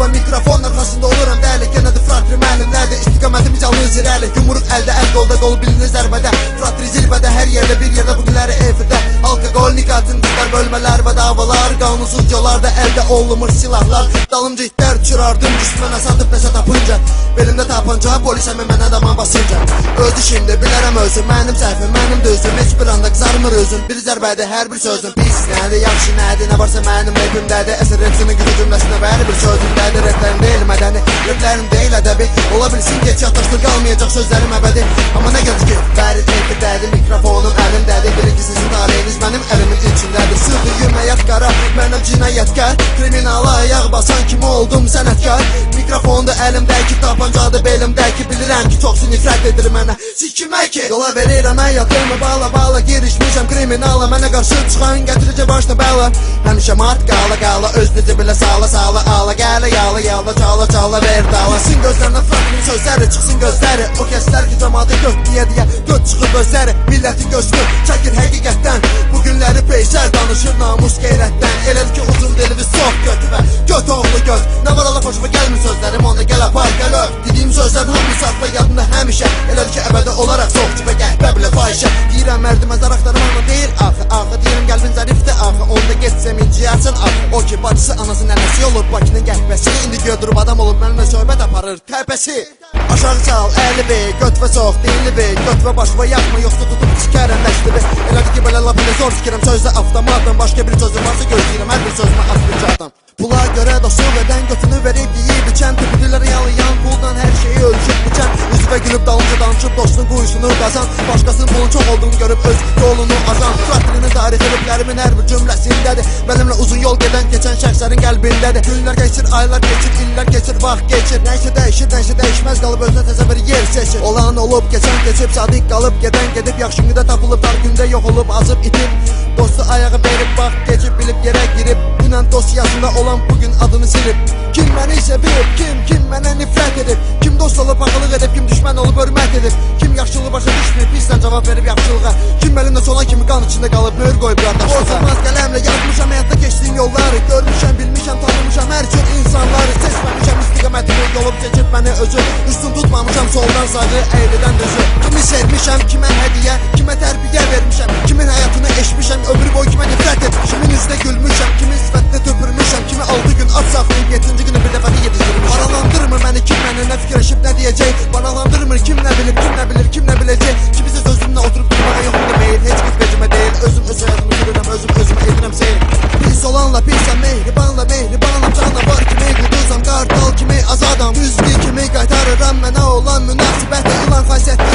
Mikrofon arxasında oluram dəli, yenə də fratri müəllimlərdə istiqamətimiz yalnız irəli. Yumruq əldə, əl qolda, qol bilinir zərbədə. Fratri zirvədə, hər yerdə bir yerdə bu günləri efirdə. Alkoqol, nikotin, qızlar, bölmələr və davalar, qanunsuz yollarda əldə olunmur silahlar. Dalımca itlər uçurardım, düşmənə satıb nəsə tapınca. Belimdə tapanca, polis əmi mənə daman basınca. Öz işimdə bilərəm özüm, mənim səhvim, mənim dözüm. Heç bir anda qızarmır özüm, bir zərbədə hər bir sözüm. Pis nədir, yaxşı nədir, nə varsa mənim evimdədir. Əsər hepsinin gücü cümləsinə bəri bir sözümdədir. Rəflərim deyil mədəni, rəflərim deyil ədəbi. Ola bilsin ki, çatışdır, qalmayacaq sözlərim əbədi. Amma nə gəldi ki, bəri teyfirdədir, mikrofonum əlimdədir. Bilin ki, sizin taleyiniz mənim əlimin içindədir. Sürdüyüm həyat qara, mənim cinayətkar. Kriminala ayaq basan kimi oldum sənətkar. Mikrofonda əlimdəki, tapancadı belimdəki. Bilirəm ki, çoxsu nifrət edir mənə, sikimə ki. Yola verirəm həyatımı, bala girişmişəm kriminala. Mənə qarşı çıxan gətirəcə başına bəla. Həmişə mart qala, özünüzü bilə sala, ala gələ yala, çala, ver dala. Çıxsın gözlərinə fərqinin sözləri, çıxsın gözləri. O kəslər ki, cəmadı göt deyə, göt çıxır gözləri. Millətin gözünü çəkir həqiqətdən. Bugünləri peysər danışır namus qeyrətdən. Elədir ki, uzun delivi sox götü və göt oğlu göt. Nə var Allah hoşuma gəlmir sözlərim, onda gəl apar, gəl öp. Dediyim sözlərin hamı satla yadında həmişə. Elədir ki, əbədə olaraq sox cibə qəhbə bilə fahişə. Deyirəm mərdiməzər axtarım amma deyir axı deyirəm qəlbin zərifdir axı. Onda geçsəm inciyərsən axı. O ki, bacısı anası nənəsi olub Bakının qəhbəsi. İndi gördürüb adam olub mənimlə söhbət aparır təbəsi. Aşağı çal, əlibi, göt və sox deyilibi. Göt və başva yapma, yoxsa tutub çıxərəm məşlibi. Elədir ki, belə laf ilə zor tikirəm sözdə avtomatım. Başqa bir sözüm varsa gözləyirəm hər bir sözümə atlayacaqdan. Pula görə dostluq edən götünü verib yiyib içən. Tüpüdülər yalayan puldan hər şeyi ölçüb biçən. Üzvə gülüb dalınca danışıb dostun quyusunu qazan. Başqasının pulun çox olduğunu görüb öz yolunu azan. Fratrinin tarixi rüblərimin hər bir cümləsindədir. Mənimlə uzun yol gedən keçən şəxslərin qəlbindədir. Günlər keçir, aylar keçir, illər keçir, vaxt geçir. Nəysə dəyişir, nəysə dəyişməz qalıb özünə təzə bir yer seçir. Olan olub, keçən keçib, sadiq qalıb, gedən gedib. Yaxşı gündə tapılıb, dar gündə yox olub, azıb itib. Dostu ayağı verib, vaxt geçib, bilib yerə girib. Dünən dosyasında olan bugün adını silib. Kim məni sevib, kim mənə nifrət edib. Kim dost olub, ağılıq edib, kim düşmən olub, hörmət edib. Kim yaxşılığı başa düşməyib, pislə cavab verib yaxşılığa. Kim əlimdə solan kimi qan içində qalıb, nör qoyub qardaşlığa. Bozulmaz qələmlə yazmışam həyatda keçdiyim yolları. Görmüşəm, bilmişəm, tanımışam hər cür insanları. Seçməmişəm istiqamətimi, yolub seçib məni özü. Üstün tutmamışam soldan sağı, əylidən düzü. Kimi sevmişəm, kimə hədiyə, kimə tərbiyə vermişəm. Kimin həyatını eşmişəm, ömrü boy kimə nifrət etmişəm. Kimin üzünə gülmüşəm, kimin sifətinə töpürmüşəm. Kimi 6 gün at saxlayıb 7-ci günü bir dəfəni yetişdirmişəm. Paralandırmır məni kim mənə nə fikirləşib nə deyəcək. Banalandırmır kim nə bilib, kim nə bilir, kim nə biləcək. Ki bizi sözümlə oturub durmağa yoxluğu meyil. Heç bir vecimə deyil, özüm öz həyatımı sürürəm, özümə edirəm seyir. Pis olanla pisəm, mehribanla mehribanam. Canavar kimi quduzam, qartal kimi azadam. Düzlük kimi qaytarıram mənə olan münasibətə. İlan xasiyyətli